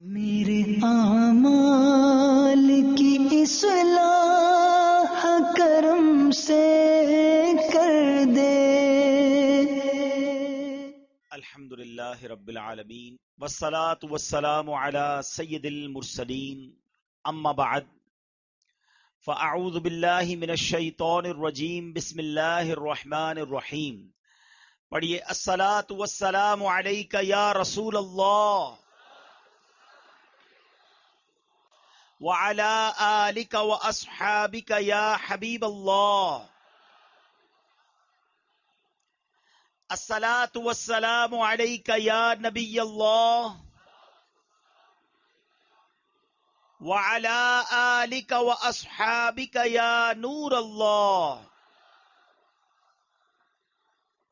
میرے اعمال کی اصلاح کرم سے کر دے۔ الحمدللہ رب العالمین والصلاة والسلام علی سید المرسلین اما بعد فاعوذ باللہ من الشیطان الرجیم بسم اللہ الرحمن الرحیم۔ پڑھیے الصلاة والسلام علیک یا رسول اللہ وعلی آلک واصحابک یا حبیب اللہ۔ الصلاة والسلام علیک یا نبی اللہ وعلی آلک واصحابک یا نور اللہ۔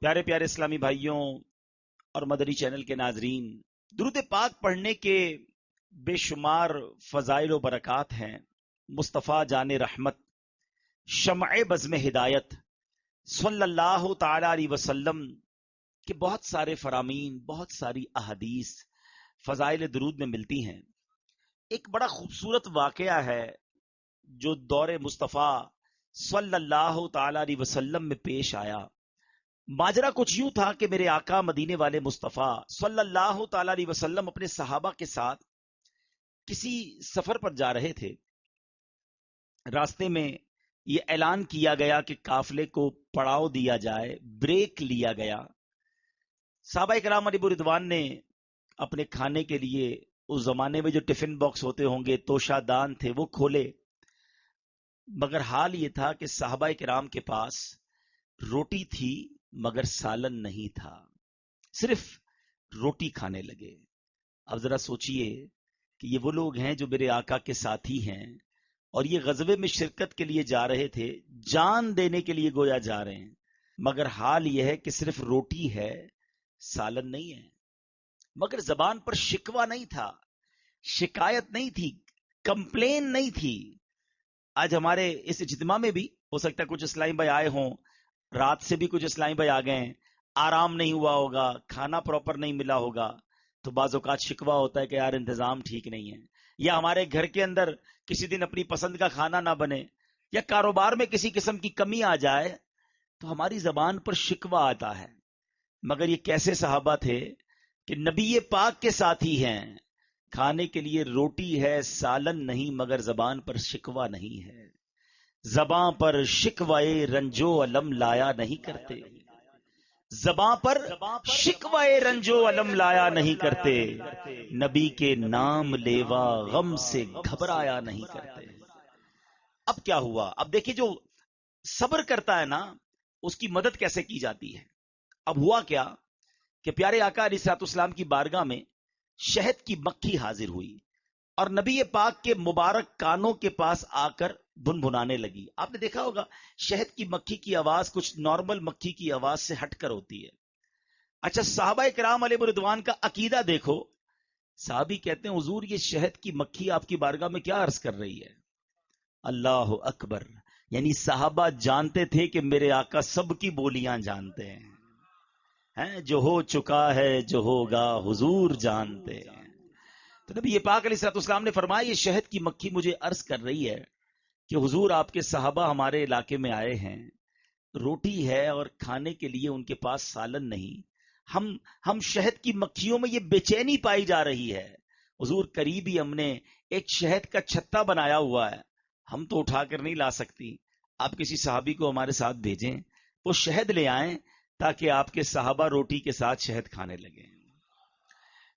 پیارے پیارے اسلامی بھائیوں اور مدنی چینل کے ناظرین، درود پاک پڑھنے کے بے شمار فضائل و برکات ہیں۔ مصطفیٰ جان رحمت، شمع بزم ہدایت صلی اللہ تعالی علیہ وسلم کے بہت سارے فرامین، بہت ساری احادیث فضائل درود میں ملتی ہیں۔ ایک بڑا خوبصورت واقعہ ہے جو دور مصطفیٰ صلی اللہ تعالی علیہ وسلم میں پیش آیا۔ ماجرا کچھ یوں تھا کہ میرے آقا مدینے والے مصطفیٰ صلی اللہ تعالی علیہ وسلم اپنے صحابہ کے ساتھ کسی سفر پر جا رہے تھے۔ راستے میں یہ اعلان کیا گیا کہ قافلے کو پڑاؤ دیا جائے، بریک لیا گیا۔ صحابہ کرام علیہ رضوان نے اپنے کھانے کے لیے اس زمانے میں جو ٹفن باکس ہوتے ہوں گے، توشہ دان تھے، وہ کھولے، مگر حال یہ تھا کہ صحابہ کرام کے پاس روٹی تھی مگر سالن نہیں تھا، صرف روٹی کھانے لگے۔ اب ذرا سوچئے کہ یہ وہ لوگ ہیں جو میرے آقا کے ساتھی ہیں اور یہ غزوے میں شرکت کے لیے جا رہے تھے، جان دینے کے لیے گویا جا رہے ہیں، مگر حال یہ ہے کہ صرف روٹی ہے، سالن نہیں ہے۔ مگر زبان پر شکوہ نہیں تھا، شکایت نہیں تھی، کمپلین نہیں تھی۔ آج ہمارے اس اجتماع میں بھی ہو سکتا ہے کچھ اسلامی بھائی آئے ہوں، رات سے بھی کچھ اسلامی بھائی آ گئے ہیں، آرام نہیں ہوا ہوگا، کھانا پراپر نہیں ملا ہوگا، تو بعض اوقات شکوہ ہوتا ہے کہ یار انتظام ٹھیک نہیں ہے، یا ہمارے گھر کے اندر کسی دن اپنی پسند کا کھانا نہ بنے، یا کاروبار میں کسی قسم کی کمی آ جائے تو ہماری زبان پر شکوہ آتا ہے۔ مگر یہ کیسے صحابہ تھے کہ نبی پاک کے ساتھی ہیں، کھانے کے لیے روٹی ہے، سالن نہیں، مگر زبان پر شکوہ نہیں ہے۔ زبان پر شکوہ رنجو علم لایا نہیں کرتے، زبان پر شکوہ رنجو علم لایا نہیں کرتے، نبی کے نام لیوا غم سے گھبرایا نہیں کرتے۔ اب کیا ہوا؟ اب دیکھیں جو صبر کرتا ہے نا، اس کی مدد کیسے کی جاتی ہے۔ اب ہوا کیا کہ پیارے آقا علیہ الصلوۃ والسلام کی بارگاہ میں شہد کی مکھی حاضر ہوئی اور نبی پاک کے مبارک کانوں کے پاس آ کر بھنبھنانے لگی۔ آپ نے دیکھا ہوگا شہد کی مکھی کی آواز کچھ نارمل مکھی کی آواز سے ہٹ کر ہوتی ہے۔ اچھا، صحابہ کرام علیہ رضوان کا عقیدہ دیکھو۔ صحابی کہتے ہیں حضور یہ شہد کی مکھی آپ کی بارگاہ میں کیا عرض کر رہی ہے؟ اللہ اکبر! یعنی صحابہ جانتے تھے کہ میرے آقا سب کی بولیاں جانتے ہیں، جو ہو چکا ہے جو ہوگا حضور جانتے ہیں۔ تو نبی پاک علیہ الصلوۃ والسلام نے فرمایا یہ شہد کی مکھی مجھے عرض کر رہی ہے کہ حضور آپ کے صحابہ ہمارے علاقے میں آئے ہیں، روٹی ہے اور کھانے کے لیے ان کے پاس سالن نہیں، ہم شہد کی مکھیوں میں یہ بے چینی پائی جا رہی ہے۔ حضور قریب ہی ہم نے ایک شہد کا چھتا بنایا ہوا ہے، ہم تو اٹھا کر نہیں لا سکتی، آپ کسی صحابی کو ہمارے ساتھ بھیجیں، وہ شہد لے آئیں تاکہ آپ کے صحابہ روٹی کے ساتھ شہد کھانے لگیں۔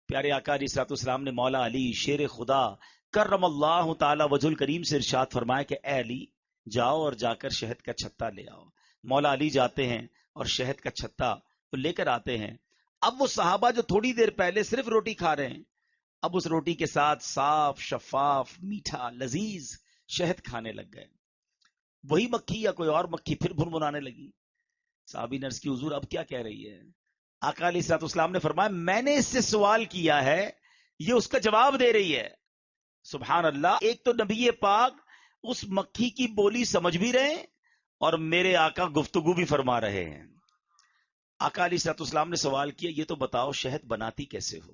پیارے آقا علیہ الصلوۃ والسلام نے مولا علی شیر خدا کرم اللہ تعالی وجہ الکریم سے ارشاد فرمایا کہ اے علی جاؤ اور جا کر شہد کا چھتا لے آؤ۔ مولا علی جاتے ہیں اور شہد کا چھتا وہ لے کر آتے ہیں۔ اب وہ صحابہ جو تھوڑی دیر پہلے صرف روٹی کھا رہے ہیں، اب اس روٹی کے ساتھ صاف شفاف میٹھا لذیذ شہد کھانے لگ گئے۔ وہی مکھی یا کوئی اور مکھی پھر بھنبھنانے لگی۔ صحابی نے عرض کی حضور اب کیا کہہ رہی ہے؟ آقا علیہ الصلوۃ والسلام نے فرمایا میں نے اس سے سوال کیا ہے، یہ اس کا جواب دے رہی ہے۔ سبحان اللہ! ایک تو نبی پاک اس مکھی کی بولی سمجھ بھی رہے ہیں اور میرے آقا گفتگو بھی فرما رہے ہیں۔ آقا علیہ الصلوۃ والسلام نے سوال کیا یہ تو بتاؤ شہد بناتی کیسے ہو؟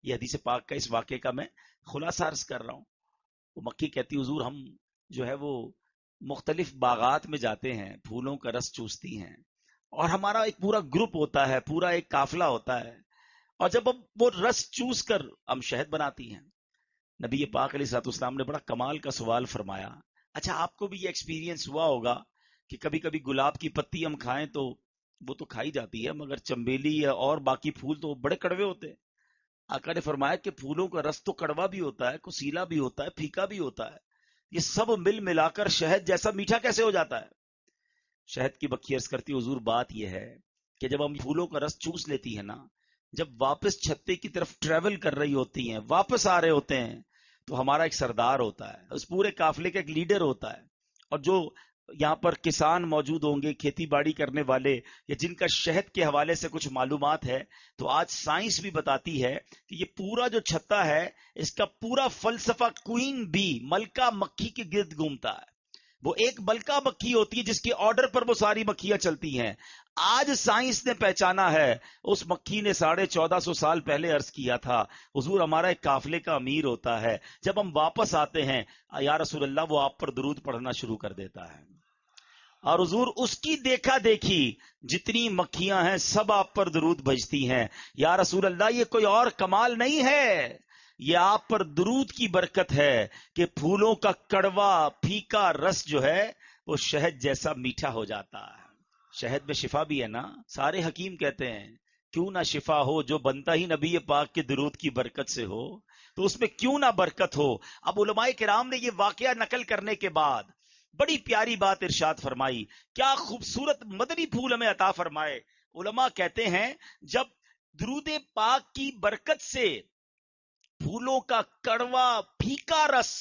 یہ حدیث پاک کا اس واقعے کا میں خلاصہ عرض کر رہا ہوں. وہ مکی کہتی حضور ہم جو ہے وہ مختلف باغات میں جاتے ہیں، پھولوں کا رس چوستی ہیں، اور ہمارا ایک پورا گروپ ہوتا ہے، پورا ایک قافلہ ہوتا ہے، اور جب ہم وہ رس چوس کر ہم شہد بناتی ہیں. نبی پاک علیہ الصلوۃ والسلام نے بڑا کمال کا سوال فرمایا. اچھا آپ کو بھی یہ ایکسپیرینس ہوا ہوگا کہ کبھی کبھی گلاب کی پتی ہم کھائیں تو وہ تو کھائی جاتی ہے، مگر چنبیلی یا اور باقی پھول تو بڑے کڑوے ہوتے ہیں. آقا نے فرمایا کہ پھولوں کا رس تو کڑوا بھی ہوتا ہے، کسیلا بھی ہوتا ہے، پھیکا بھی ہوتا ہے، یہ سب مل ملا کر شہد جیسا میٹھا کیسے ہو جاتا ہے؟ شہد کی بکھی عرض کرتی حضور بات یہ ہے کہ جب ہم پھولوں کا رس چوس لیتی ہے نا، جب واپس چھتے کی طرف ٹریول کر رہی ہوتی ہیں، واپس آ رہے ہوتے ہیں، تو ہمارا ایک سردار ہوتا ہے، اس پورے قافلے کا ایک لیڈر ہوتا ہے، اور جو یہاں پر کسان موجود ہوں گے، کھیتی باڑی کرنے والے، یا جن کا شہد کے حوالے سے کچھ معلومات ہے، تو آج سائنس بھی بتاتی ہے کہ یہ پورا جو چھتا ہے، اس کا پورا فلسفہ کوئین بی، ملکہ مکھی کے گرد گھومتا ہے. وہ ایک ملکہ مکھی ہوتی ہے جس کے آرڈر پر وہ ساری مکھیاں چلتی ہیں. آج سائنس نے پہچانا ہے، اس مکھی نے 1450 سال پہلے عرض کیا تھا حضور ہمارا ایک قافلے کا امیر ہوتا ہے، جب ہم واپس آتے ہیں یا رسول اللہ وہ آپ پر درود پڑھنا شروع کر دیتا ہے، اور حضور اس کی دیکھا دیکھی جتنی مکھیاں ہیں سب آپ پر درود بھیجتی ہیں. یا رسول اللہ یہ کوئی اور کمال نہیں ہے، یہ آپ پر درود کی برکت ہے کہ پھولوں کا کڑوا پھیکا رس جو ہے وہ شہد جیسا میٹھا ہو جاتا ہے. شہد میں شفا بھی ہے نا. سارے حکیم کہتے ہیں کیوں نہ شفا ہو جو بنتا ہی نبی پاک کے درود کی برکت سے ہو، تو اس میں کیوں نہ برکت ہو. اب علماء کرام نے یہ واقعہ نقل کرنے کے بعد بڑی پیاری بات ارشاد فرمائی. کیا خوبصورت مدنی پھول ہمیں عطا فرمائے. علماء کہتے ہیں جب درود پاک کی برکت سے پھولوں کا کڑوا پھیکا رس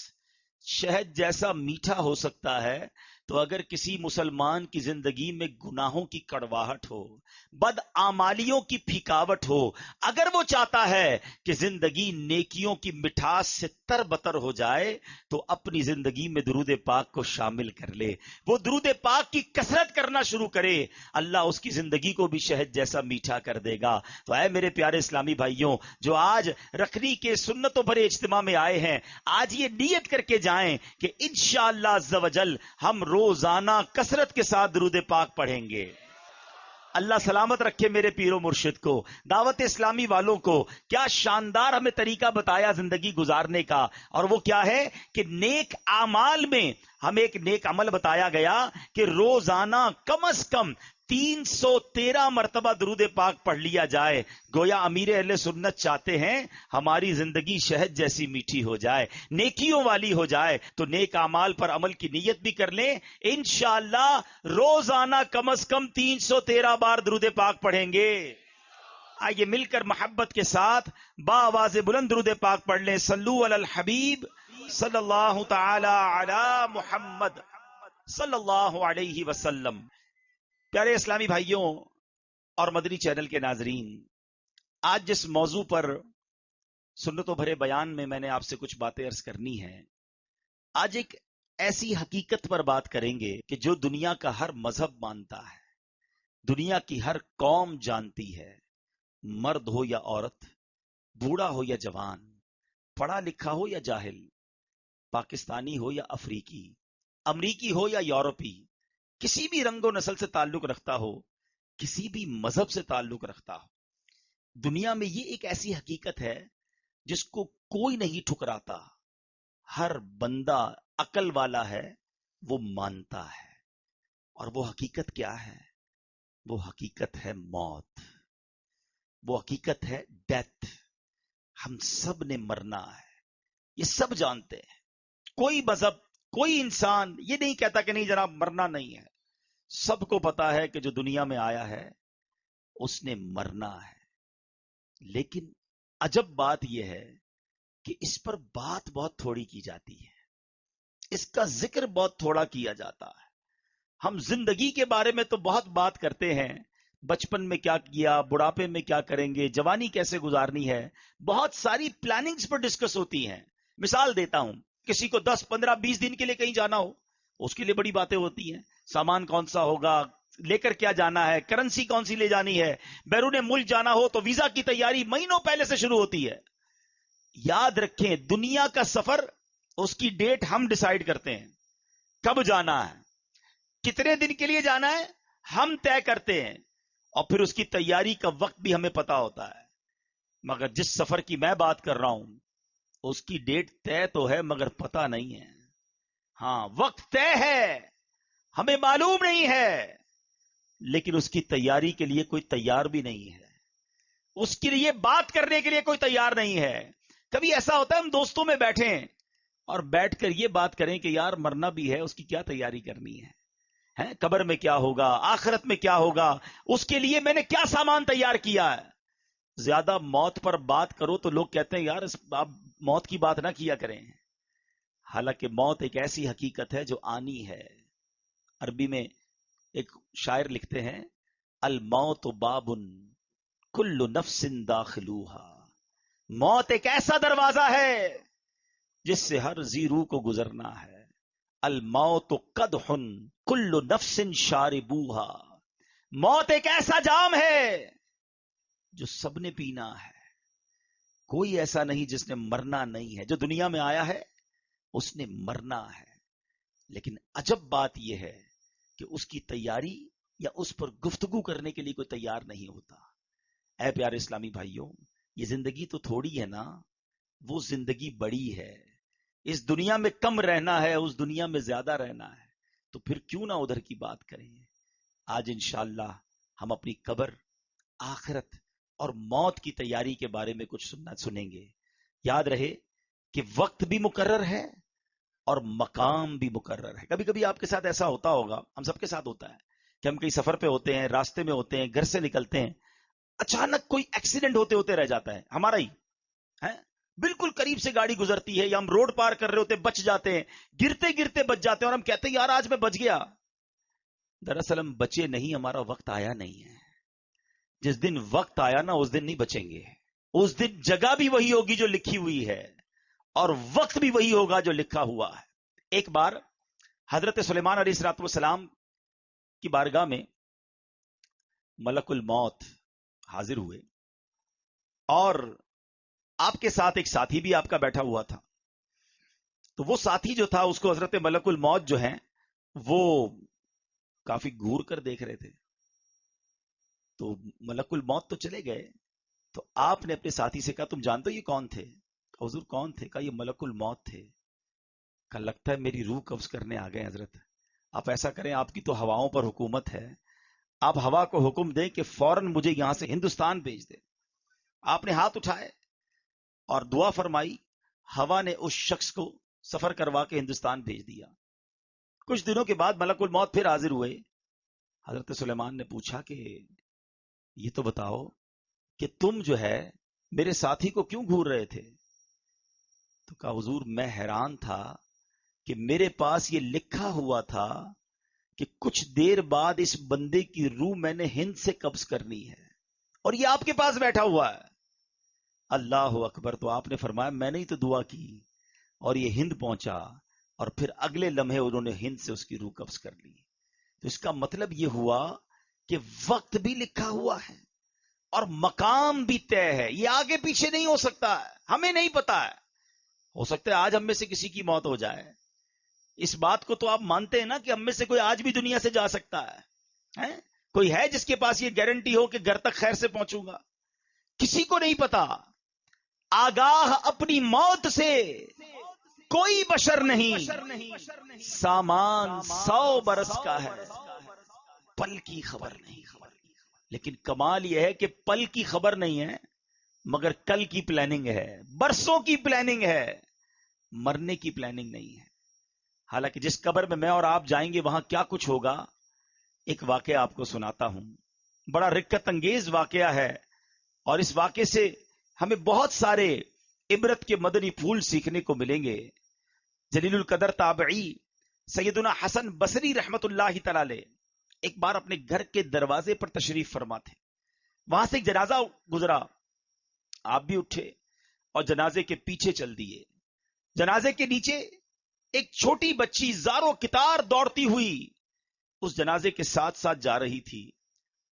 شہد جیسا میٹھا ہو سکتا ہے، تو اگر کسی مسلمان کی زندگی میں گناہوں کی کڑواہٹ ہو، بد اعمالیوں کی پھیکاوٹ ہو، اگر وہ چاہتا ہے کہ زندگی نیکیوں کی مٹھاس سے تر بتر ہو جائے، تو اپنی زندگی میں درود پاک کو شامل کر لے، وہ درود پاک کی کثرت کرنا شروع کرے، اللہ اس کی زندگی کو بھی شہد جیسا میٹھا کر دے گا. تو اے میرے پیارے اسلامی بھائیوں جو آج رکھنی کے سنتوں بھرے اجتماع میں آئے ہیں، آج یہ نیت کر کے جائیں کہ انشاءاللہ عز و جل ہم روزانہ کثرت کے ساتھ درود پاک پڑھیں گے. اللہ سلامت رکھے میرے پیر و مرشد کو، دعوت اسلامی والوں کو. کیا شاندار ہمیں طریقہ بتایا زندگی گزارنے کا، اور وہ کیا ہے کہ نیک اعمال میں ہمیں ایک نیک عمل بتایا گیا کہ روزانہ کم از کم 313 مرتبہ درود پاک پڑھ لیا جائے. گویا امیر اہل سنت چاہتے ہیں ہماری زندگی شہد جیسی میٹھی ہو جائے، نیکیوں والی ہو جائے. تو نیک اعمال پر عمل کی نیت بھی کر لیں، انشاءاللہ روزانہ کم از کم 313 بار درود پاک پڑھیں گے. آئیے مل کر محبت کے ساتھ با آواز بلند درود پاک پڑھ لیں. صلو علی الحبیب صلی اللہ تعالی علی محمد صلی اللہ علیہ وسلم. پیارے اسلامی بھائیوں اور مدنی چینل کے ناظرین، آج جس موضوع پر سنتوں بھرے بیان میں نے آپ سے کچھ باتیں عرض کرنی ہے، آج ایک ایسی حقیقت پر بات کریں گے کہ جو دنیا کا ہر مذہب مانتا ہے، دنیا کی ہر قوم جانتی ہے، مرد ہو یا عورت، بوڑھا ہو یا جوان، پڑھا لکھا ہو یا جاہل، پاکستانی ہو یا افریقی، امریکی ہو یا یورپی، کسی بھی رنگ و نسل سے تعلق رکھتا ہو، کسی بھی مذہب سے تعلق رکھتا ہو، دنیا میں یہ ایک ایسی حقیقت ہے جس کو کوئی نہیں ٹھکراتا. ہر بندہ عقل والا ہے وہ مانتا ہے. اور وہ حقیقت کیا ہے؟ وہ حقیقت ہے موت، وہ حقیقت ہے ڈیتھ. ہم سب نے مرنا ہے، یہ سب جانتے ہیں. کوئی مذہب، کوئی انسان یہ نہیں کہتا کہ نہیں جناب مرنا نہیں ہے. سب کو پتا ہے کہ جو دنیا میں آیا ہے اس نے مرنا ہے. لیکن عجب بات یہ ہے کہ اس پر بات بہت تھوڑی کی جاتی ہے، اس کا ذکر بہت تھوڑا کیا جاتا ہے. ہم زندگی کے بارے میں تو بہت بات کرتے ہیں، بچپن میں کیا کیا، بڑھاپے میں کیا کریں گے، جوانی کیسے گزارنی ہے، بہت ساری پلاننگز پر ڈسکس ہوتی ہیں. مثال دیتا ہوں، کسی کو 10 15 20 دن کے لیے کہیں جانا ہو، اس کے لیے بڑی باتیں ہوتی ہیں. سامان کون سا ہوگا، لے کر کیا جانا ہے، کرنسی کون سی لے جانی ہے. بیرون ملک جانا ہو تو ویزا کی تیاری مہینوں پہلے سے شروع ہوتی ہے. یاد رکھیں دنیا کا سفر اس کی ڈیٹ ہم ڈیسائیڈ کرتے ہیں، کب جانا ہے، کتنے دن کے لیے جانا ہے ہم طے کرتے ہیں، اور پھر اس کی تیاری کا وقت بھی ہمیں پتا ہوتا ہے۔ مگر جس سفر کی میں بات کر رہا ہوں اس کی ڈیٹ طے تو ہے مگر پتا نہیں ہے۔ ہاں وقت طے ہے، ہمیں معلوم نہیں ہے، لیکن اس کی تیاری کے لیے کوئی تیار بھی نہیں ہے، اس کے لیے بات کرنے کے لیے کوئی تیار نہیں ہے۔ کبھی ایسا ہوتا ہے ہم دوستوں میں بیٹھے ہیں اور بیٹھ کر یہ بات کریں کہ یار مرنا بھی ہے، اس کی کیا تیاری کرنی ہے، قبر میں کیا ہوگا، آخرت میں کیا ہوگا، اس کے لیے میں نے کیا سامان تیار کیا ہے۔ زیادہ موت پر بات کرو تو لوگ کہتے ہیں یار آپ موت کی بات نہ کیا کریں، حالانکہ موت ایک ایسی حقیقت ہے جو آنی ہے۔ عربی میں ایک شاعر لکھتے ہیں الموت باب کل نفس داخلوہا، موت ایک ایسا دروازہ ہے جس سے ہر ذی روح کو گزرنا ہے۔ الموت قدح کل نفس شاربوہا، موت ایک ایسا جام ہے جو سب نے پینا ہے، کوئی ایسا نہیں جس نے مرنا نہیں ہے۔ جو دنیا میں آیا ہے اس نے مرنا ہے، لیکن عجب بات یہ ہے کہ اس کی تیاری یا اس پر گفتگو کرنے کے لیے کوئی تیار نہیں ہوتا۔ اے پیارے اسلامی بھائیوں، یہ زندگی تو تھوڑی ہے نا، وہ زندگی بڑی ہے۔ اس دنیا میں کم رہنا ہے، اس دنیا میں زیادہ رہنا ہے، تو پھر کیوں نہ ادھر کی بات کریں۔ آج انشاءاللہ ہم اپنی قبر، آخرت اور موت کی تیاری کے بارے میں کچھ سنیں گے۔ یاد رہے کہ وقت بھی مقرر ہے اور مقام بھی مقرر ہے۔ کبھی کبھی آپ کے ساتھ ایسا ہوتا ہوگا، ہم سب کے ساتھ ہوتا ہے کہ ہم کہیں سفر پہ ہوتے ہیں، راستے میں ہوتے ہیں، گھر سے نکلتے ہیں، اچانک کوئی ایکسیڈنٹ ہوتے ہوتے رہ جاتا ہے ہمارا ہی ہے، بالکل قریب سے گاڑی گزرتی ہے یا ہم روڈ پار کر رہے ہوتے بچ جاتے ہیں، گرتے گرتے بچ جاتے ہیں اور ہم کہتے ہیں یار آج میں بچ گیا۔ دراصل ہم بچے نہیں، ہمارا وقت آیا نہیں ہے۔ جس دن وقت آیا نا اس دن نہیں بچیں گے، اس دن جگہ بھی وہی ہوگی جو لکھی ہوئی ہے اور وقت بھی وہی ہوگا جو لکھا ہوا ہے۔ ایک بار حضرت سلیمان علیہ الصلوۃ والسلام کی بارگاہ میں ملک الموت حاضر ہوئے اور آپ کے ساتھ ایک ساتھی بھی آپ کا بیٹھا ہوا تھا۔ تو وہ ساتھی جو تھا اس کو حضرت ملک الموت جو ہیں وہ کافی گھور کر دیکھ رہے تھے۔ تو ملک الموت تو چلے گئے، تو آپ نے اپنے ساتھی سے کہا تم جانتے ہو یہ کون تھے؟ حضور کون تھے؟ کہا یہ ملک الموت تھے۔ کہا لگتا ہے میری روح قبض کرنے آ گئے حضرت، آپ ایسا کریں، آپ کی تو ہواؤں پر حکومت ہے، آپ ہوا کو حکم دیں کہ فوراً مجھے یہاں سے ہندوستان بھیج دے۔ آپ نے ہاتھ اٹھائے اور دعا فرمائی، ہوا نے اس شخص کو سفر کروا کے ہندوستان بھیج دیا۔ کچھ دنوں کے بعد ملک الموت پھر حاضر ہوئے۔ حضرت سلیمان نے پوچھا کہ یہ تو بتاؤ کہ تم جو ہے میرے ساتھی کو کیوں گھور رہے تھے؟ تو کہا حضور میں حیران تھا کہ میرے پاس یہ لکھا ہوا تھا کہ کچھ دیر بعد اس بندے کی روح میں نے ہند سے قبض کرنی ہے اور یہ آپ کے پاس بیٹھا ہوا ہے۔ اللہ اکبر۔ تو آپ نے فرمایا میں نے ہی تو دعا کی اور یہ ہند پہنچا، اور پھر اگلے لمحے انہوں نے ہند سے اس کی روح قبض کر لی۔ تو اس کا مطلب یہ ہوا کہ وقت بھی لکھا ہوا ہے اور مقام بھی طے ہے، یہ آگے پیچھے نہیں ہو سکتا ہے، ہمیں نہیں پتا ہے۔ ہو سکتا ہے آج ہم میں سے کسی کی موت ہو جائے، اس بات کو تو آپ مانتے ہیں نا کہ ہم میں سے کوئی آج بھی دنیا سے جا سکتا ہے؟ کوئی ہے جس کے پاس یہ گارنٹی ہو کہ گھر تک خیر سے پہنچوں گا؟ کسی کو نہیں پتا۔ آگاہ اپنی موت سے کوئی بشر نہیں، سامان 100 برس کا ہے، پل کی خبر نہیں۔ لیکن کمال یہ ہے کہ پل کی خبر نہیں ہے مگر کل کی پلاننگ ہے، برسوں کی پلاننگ ہے، مرنے کی پلاننگ نہیں ہے۔ حالانکہ جس قبر میں میں اور آپ جائیں گے وہاں کیا کچھ ہوگا، ایک واقعہ آپ کو سناتا ہوں، بڑا رکت انگیز واقعہ ہے، اور اس واقعے سے ہمیں بہت سارے عبرت کے مدنی پھول سیکھنے کو ملیں گے۔ جلیل القدر تابعی سیدنا حسن بصری رحمت اللہ تعالی علیہ ایک بار اپنے گھر کے دروازے پر تشریف فرما تھے، وہاں سے ایک جنازہ گزرا، آپ بھی اٹھے اور جنازے کے پیچھے چل دیے۔ جنازے کے نیچے ایک چھوٹی بچی زاروں کتار دوڑتی ہوئی اس جنازے کے ساتھ ساتھ جا رہی تھی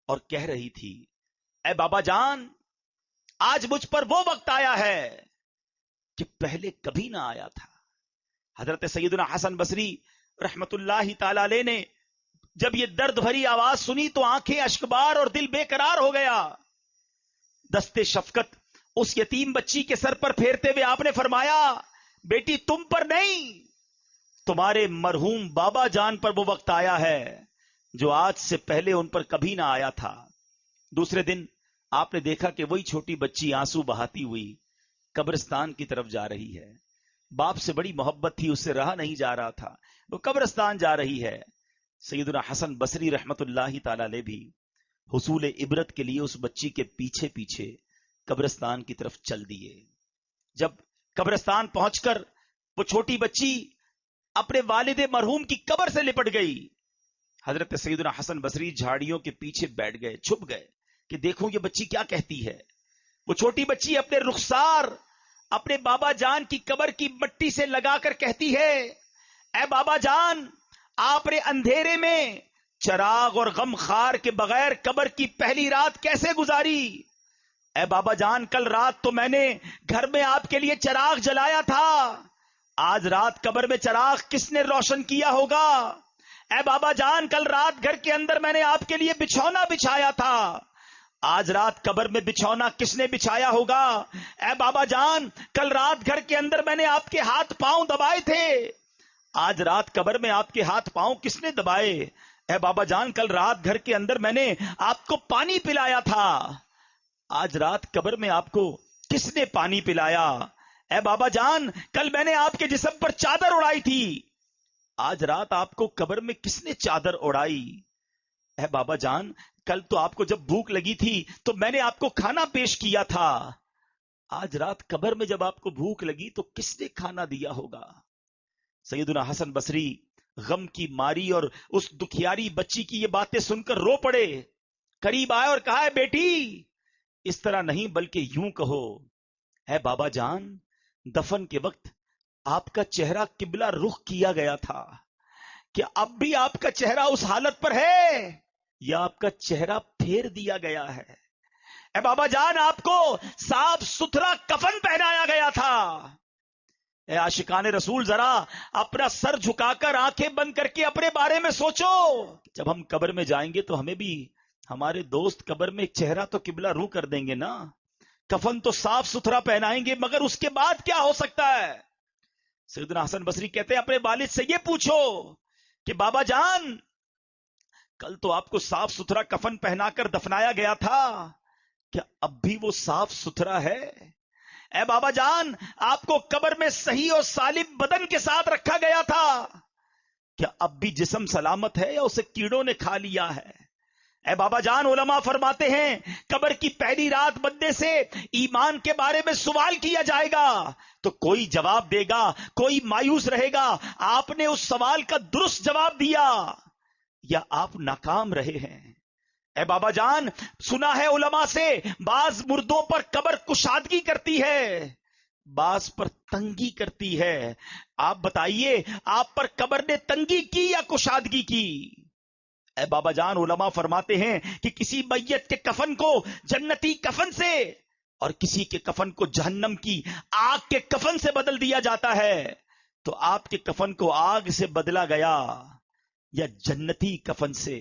اور کہہ رہی تھی، اے بابا جان، آج مجھ پر وہ وقت آیا ہے کہ پہلے کبھی نہ آیا تھا. حضرت سیدنا حسن بصری رحمت اللہ تعالی علیہ نے جب یہ درد بھری آواز سنی تو آنکھیں اشکبار اور دل بے قرار ہو گیا. دستے شفقت اس یتیم بچی کے سر پر پھیرتے ہوئے آپ نے فرمایا، بیٹی تم پر نہیں، تمہارے مرحوم بابا جان پر وہ وقت آیا ہے جو آج سے پہلے ان پر کبھی نہ آیا تھا. دوسرے دن آپ نے دیکھا کہ وہی چھوٹی بچی آنسو بہاتی ہوئی قبرستان کی طرف جا رہی ہے. باپ سے بڑی محبت تھی، اس سے رہا نہیں جا رہا تھا، وہ قبرستان جا رہی ہے. سیدنا حسن بصری رحمت اللہ تعالی علیہ بھی حصول عبرت کے لیے اس بچی کے پیچھے پیچھے قبرستان کی طرف چل دیے. جب قبرستان پہنچ کر وہ چھوٹی بچی اپنے والد مرحوم کی قبر سے لپٹ گئی، حضرت سیدنا حسن بصری جھاڑیوں کے پیچھے بیٹھ گئے، چھپ گئے کہ دیکھوں یہ بچی کیا کہتی ہے. وہ چھوٹی بچی اپنے رخسار اپنے بابا جان کی قبر کی مٹی سے لگا کر کہتی ہے، اے بابا جان، آپ نے اندھیرے میں چراغ اور غم خار کے بغیر قبر کی پہلی رات کیسے گزاری؟ اے بابا جان، کل رات تو میں نے گھر میں آپ کے لیے چراغ جلایا تھا، آج رات قبر میں چراغ کس نے روشن کیا ہوگا؟ اے بابا جان، کل رات گھر کے اندر میں نے آپ کے لیے بچھونا بچھایا تھا، آج رات قبر میں بچھونا کس نے بچھایا ہوگا؟ اے بابا جان، کل رات گھر کے اندر میں نے آپ کے ہاتھ پاؤں دبائے تھے، آج رات قبر میں آپ کے ہاتھ پاؤں کس نے دبائے؟ اے بابا جان، کل رات گھر کے اندر میں نے آپ کو پانی پلایا تھا، آج رات قبر میں آپ کو کس نے پانی پلایا؟ اے بابا جان، کل میں نے آپ کے جسم پر چادر اڑائی تھی، آج رات آپ کو قبر میں کس نے چادر اڑائی؟ اے بابا جان، کل تو آپ کو جب بھوک لگی تھی تو میں نے آپ کو کھانا پیش کیا تھا، آج رات قبر میں جب آپ کو بھوک لگی تو کس نے کھانا دیا ہوگا؟ سیدنا حسن بصری غم کی ماری اور اس دکھیاری بچی کی یہ باتیں سن کر رو پڑے. قریب آئے اور کہا، بیٹی اس طرح نہیں بلکہ یوں کہو، اے بابا جان، دفن کے وقت آپ کا چہرہ قبلہ رخ کیا گیا تھا، کیا اب بھی آپ کا چہرہ اس حالت پر ہے یا آپ کا چہرہ پھیر دیا گیا ہے؟ اے بابا جان، آپ کو صاف ستھرا کفن پہنایا گیا تھا. اے عاشقان رسول، ذرا اپنا سر جھکا کر آنکھیں بند کر کے اپنے بارے میں سوچو، جب ہم قبر میں جائیں گے تو ہمیں بھی ہمارے دوست قبر میں ایک چہرہ تو قبلہ رو کر دیں گے نا، کفن تو صاف ستھرا پہنائیں گے، مگر اس کے بعد کیا ہو سکتا ہے؟ سیدنا حسن بصری کہتے ہیں، اپنے والد سے یہ پوچھو کہ بابا جان، کل تو آپ کو صاف ستھرا کفن پہنا کر دفنایا گیا تھا، کیا اب بھی وہ صاف ستھرا ہے؟ اے بابا جان، آپ کو قبر میں صحیح اور سالم بدن کے ساتھ رکھا گیا تھا، کیا اب بھی جسم سلامت ہے یا اسے کیڑوں نے کھا لیا ہے؟ اے بابا جان، علماء فرماتے ہیں قبر کی پہلی رات بندے سے ایمان کے بارے میں سوال کیا جائے گا تو کوئی جواب دے گا، کوئی مایوس رہے گا. آپ نے اس سوال کا درست جواب دیا یا آپ ناکام رہے ہیں؟ اے بابا جان، سنا ہے علماء سے بعض مردوں پر قبر کشادگی کرتی ہے، بعض پر تنگی کرتی ہے. آپ بتائیے، آپ پر قبر نے تنگی کی یا کشادگی کی؟ اے بابا جان، علماء فرماتے ہیں کہ کسی میت کے کفن کو جنتی کفن سے اور کسی کے کفن کو جہنم کی آگ کے کفن سے بدل دیا جاتا ہے، تو آپ کے کفن کو آگ سے بدلا گیا یا جنتی کفن سے؟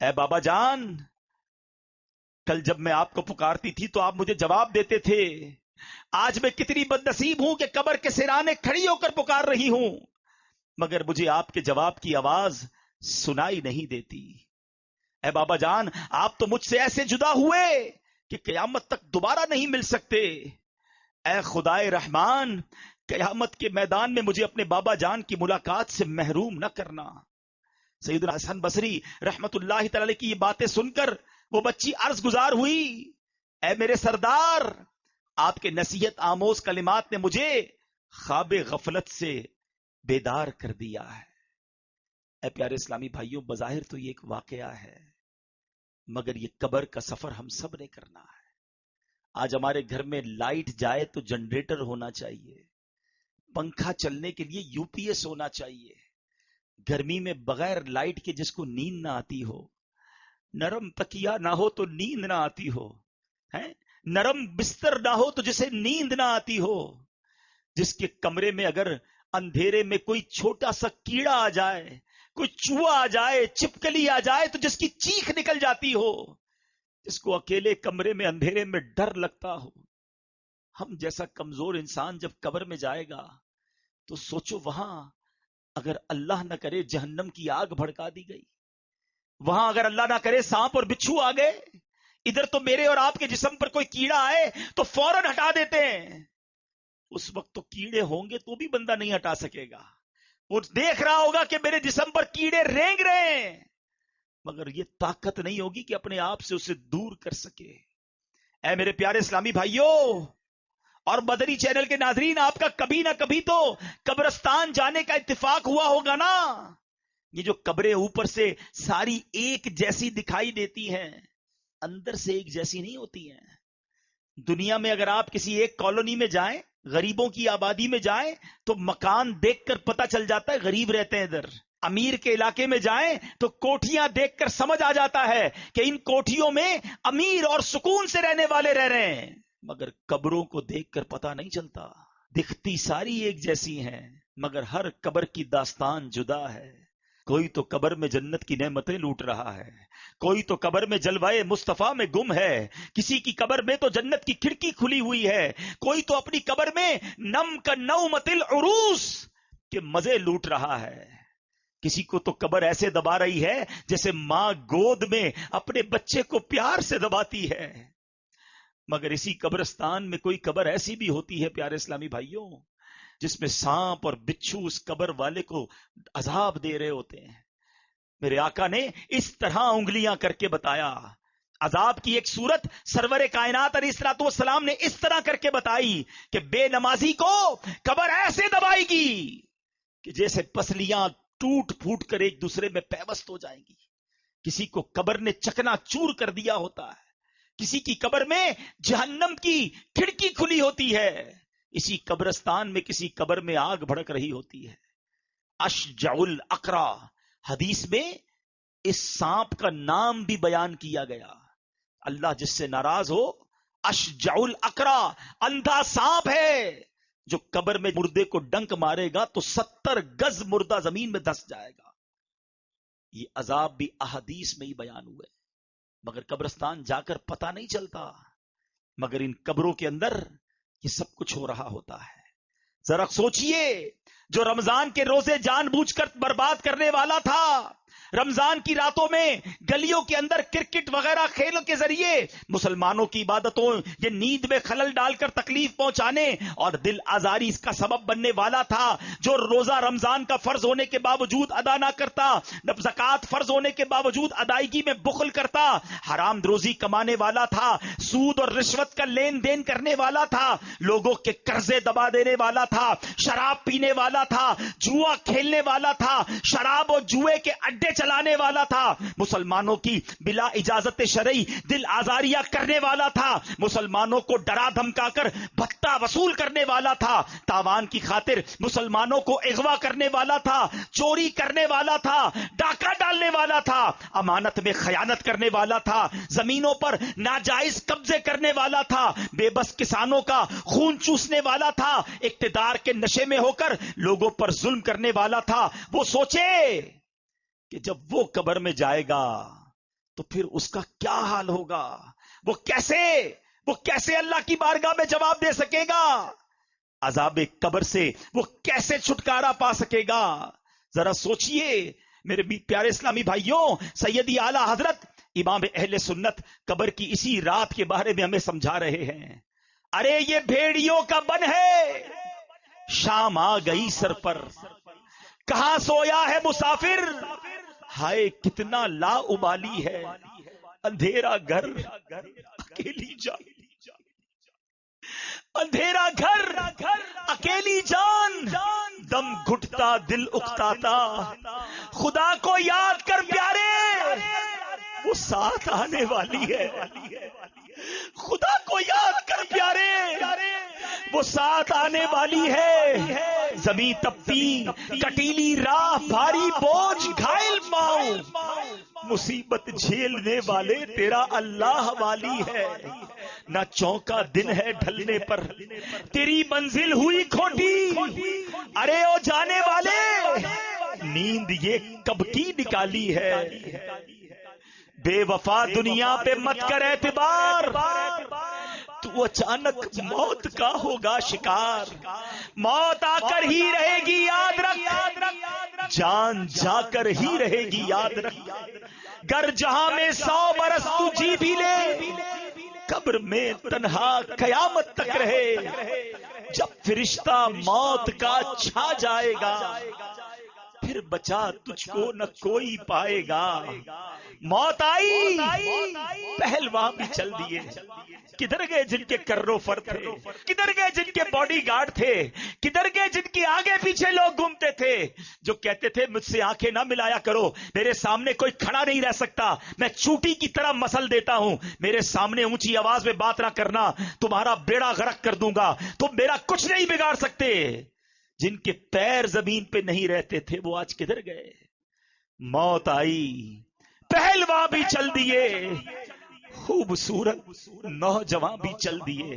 اے بابا جان، کل جب میں آپ کو پکارتی تھی تو آپ مجھے جواب دیتے تھے، آج میں کتنی بد نصیب ہوں کہ قبر کے سرانے کھڑی ہو کر پکار رہی ہوں مگر مجھے آپ کے جواب کی آواز سنائی نہیں دیتی. اے بابا جان، آپ تو مجھ سے ایسے جدا ہوئے کہ قیامت تک دوبارہ نہیں مل سکتے. اے خدائے رحمان، قیامت کے میدان میں مجھے اپنے بابا جان کی ملاقات سے محروم نہ کرنا. سیدنا حسن بصری رحمت اللہ تعالی کی یہ باتیں سن کر وہ بچی عرض گزار ہوئی، اے میرے سردار، آپ کے نصیحت آموز کلمات نے مجھے خواب غفلت سے بیدار کر دیا ہے. اے پیارے اسلامی بھائیوں، بظاہر تو یہ ایک واقعہ ہے مگر یہ قبر کا سفر ہم سب نے کرنا ہے. آج ہمارے گھر میں لائٹ جائے تو جنریٹر ہونا چاہیے، پنکھا چلنے کے لیے یو پی ایس ہونا چاہیے. گرمی میں بغیر لائٹ کے جس کو نیند نہ آتی ہو، نرم تکیا نہ ہو تو نیند نہ آتی ہو، نرم بستر نہ ہو تو جسے نیند نہ آتی ہو، جس کے کمرے میں اگر اندھیرے میں کوئی چھوٹا سا کیڑا آ جائے، کوئی چوہا آ جائے، چھپکلی آ جائے تو جس کی چیخ نکل جاتی ہو، جس کو اکیلے کمرے میں اندھیرے میں ڈر لگتا ہو، ہم جیسا کمزور انسان جب قبر میں جائے گا تو سوچو وہاں اگر اللہ نہ کرے جہنم کی آگ بھڑکا دی گئی، وہاں اگر اللہ نہ کرے سانپ اور بچھو آ گئے، ادھر تو میرے اور آپ کے جسم پر کوئی کیڑا آئے تو فوراً ہٹا دیتے ہیں، اس وقت تو کیڑے ہوں گے تو بھی بندہ نہیں ہٹا سکے گا، وہ دیکھ رہا ہوگا کہ میرے جسم پر کیڑے رینگ رہے ہیں، مگر یہ طاقت نہیں ہوگی کہ اپنے آپ سے اسے دور کر سکے۔ اے میرے پیارے اسلامی بھائیوں اور مدنی چینل کے ناظرین، آپ کا کبھی نہ کبھی تو قبرستان جانے کا اتفاق ہوا ہوگا نا۔ یہ جو قبریں اوپر سے ساری ایک جیسی دکھائی دیتی ہیں، اندر سے ایک جیسی نہیں ہوتی ہیں۔ دنیا میں اگر آپ کسی ایک کالونی میں جائیں، غریبوں کی آبادی میں جائیں تو مکان دیکھ کر پتہ چل جاتا ہے غریب رہتے ہیں ادھر۔ امیر کے علاقے میں جائیں تو کوٹھیاں دیکھ کر سمجھ آ جاتا ہے کہ ان کوٹھیوں میں امیر اور سکون سے رہنے والے رہ رہے ہیں، مگر قبروں کو دیکھ کر پتہ نہیں چلتا، دکھتی ساری ایک جیسی ہیں مگر ہر قبر کی داستان جدا ہے۔ کوئی تو قبر میں جنت کی نعمتیں لوٹ رہا ہے، کوئی تو قبر میں جلوائے مصطفیٰ میں گم ہے، کسی کی قبر میں تو جنت کی کھڑکی کھلی ہوئی ہے، کوئی تو اپنی قبر میں نم کا نومت العروس کے مزے لوٹ رہا ہے، کسی کو تو قبر ایسے دبا رہی ہے جیسے ماں گود میں اپنے بچے کو پیار سے دباتی ہے۔ مگر اسی قبرستان میں کوئی قبر ایسی بھی ہوتی ہے پیارے اسلامی بھائیوں جس میں سانپ اور بچھو اس قبر والے کو عذاب دے رہے ہوتے ہیں۔ میرے آقا نے اس طرح انگلیاں کر کے بتایا، عذاب کی ایک صورت سرور کائنات علیہ الصلوۃ والسلام نے اس طرح کر کے بتائی کہ بے نمازی کو قبر ایسے دبائے گی کہ جیسے پسلیاں ٹوٹ پھوٹ کر ایک دوسرے میں پیوست ہو جائیں گی۔ کسی کو قبر نے چکنا چور کر دیا ہوتا ہے، کسی کی قبر میں جہنم کی کھڑکی کھلی ہوتی ہے، اسی قبرستان میں کسی قبر میں آگ بھڑک رہی ہوتی ہے۔ اشجع الاقرا، حدیث میں اس سانپ کا نام بھی بیان کیا گیا، اللہ جس سے ناراض ہو، اشجع الاقرا، اندھا سانپ ہے جو قبر میں مردے کو ڈنک مارے گا تو 70 گز مردہ زمین میں دھس جائے گا۔ یہ عذاب بھی احادیث میں ہی بیان ہوئے، مگر قبرستان جا کر پتہ نہیں چلتا، مگر ان قبروں کے اندر یہ سب کچھ ہو رہا ہوتا ہے۔ ذرا سوچئے، جو رمضان کے روزے جان بوجھ کر برباد کرنے والا تھا، رمضان کی راتوں میں گلیوں کے اندر کرکٹ وغیرہ کھیلوں کے ذریعے مسلمانوں کی عبادتوں یہ نیند میں خلل ڈال کر تکلیف پہنچانے اور دل آزاری اس کا سبب بننے والا تھا، جو روزہ رمضان کا فرض ہونے کے باوجود ادا نہ کرتا، زکوٰۃ فرض ہونے کے باوجود ادائیگی میں بخل کرتا، حرام روزی کمانے والا تھا، سود اور رشوت کا لین دین کرنے والا تھا، لوگوں کے قرضے دبا دینے والا تھا، شراب پینے والا تھا، جوا کھیلنے والا تھا، شراب اور جوئے کے اڈے چلانے والا تھا، مسلمانوں کی بلا اجازت شرعی دل آزاریاں کرنے والا تھا، مسلمانوں کو ڈرا دھمکا کر بھتہ وصول کرنے والا تھا، تاوان کی خاطر مسلمانوں کو اغوا کرنے والا تھا، چوری کرنے والا تھا، ڈاکہ ڈالنے والا تھا، امانت میں خیانت کرنے والا تھا، زمینوں پر ناجائز قبضے کرنے والا تھا، بے بس کسانوں کا خون چوسنے والا تھا، اقتدار کے نشے میں ہو کر لوگوں پر ظلم کرنے والا تھا۔ وہ سوچے کہ جب وہ قبر میں جائے گا تو پھر اس کا کیا حال ہوگا، وہ کیسے اللہ کی بارگاہ میں جواب دے سکے گا، عذاب قبر سے وہ کیسے چھٹکارا پا سکے گا۔ ذرا سوچئے میرے پیارے اسلامی بھائیوں، سیدی اعلی حضرت امام اہل سنت قبر کی اسی رات کے بارے میں ہمیں سمجھا رہے ہیں۔ ارے یہ بھیڑیوں کا بن ہے، شام آ گئی سر پر، کہاں سویا ہے مسافر، ہائے کتنا لا ابالی ہے، اندھیرا گھر اکیلی جان، اندھیرا گھر اکیلی جان، دم گھٹتا دل اکتاتا، خدا کو یاد کر پیارے، وہ ساتھ آنے والی ہے، خدا کو یاد کر پیارے، وہ ساتھ آنے والی ہے، زمین تپتی کٹیلی راہ بھاری بوجھ گھائل پاؤں، مصیبت جھیلنے والے تیرا اللہ والی ہے، نہ چونکا دن ہے ڈھلنے پر، تیری منزل ہوئی کھوٹی، ارے او جانے والے نیند یہ کب کی نکالی ہے، بے وفا دنیا پہ مت کر اعتبار، تو اچانک موت کا ہوگا شکار، موت آ کر ہی رہے گی یاد رکھ، جان جا کر ہی رہے گی یاد رکھ، گر جہاں میں 100 برس تو جی بھی لے، قبر میں تنہا قیامت تک رہے، جب فرشتہ موت کا چھا جائے گا، پھر بچا تجھ کو نہ کوئی پائے گا، موت آئی پہلوان بھی چل دیے، کدھر گئے جن کے کرو فر تھے، کدھر گئے جن کے باڈی گارڈ تھے، کدھر گئے جن کے آگے پیچھے لوگ گھومتے تھے، جو کہتے تھے مجھ سے آنکھیں نہ ملایا کرو، میرے سامنے کوئی کھڑا نہیں رہ سکتا، میں چوٹی کی طرح مسل دیتا ہوں، میرے سامنے اونچی آواز میں بات نہ کرنا، تمہارا بیڑا غرق کر دوں گا، تم میرا کچھ نہیں بگاڑ سکتے، جن کے پیر زمین پہ نہیں رہتے تھے وہ آج کدھر گئے، موت آئی پہلوان بھی چل دیے، خوبصورت نوجوان بھی چل دیے،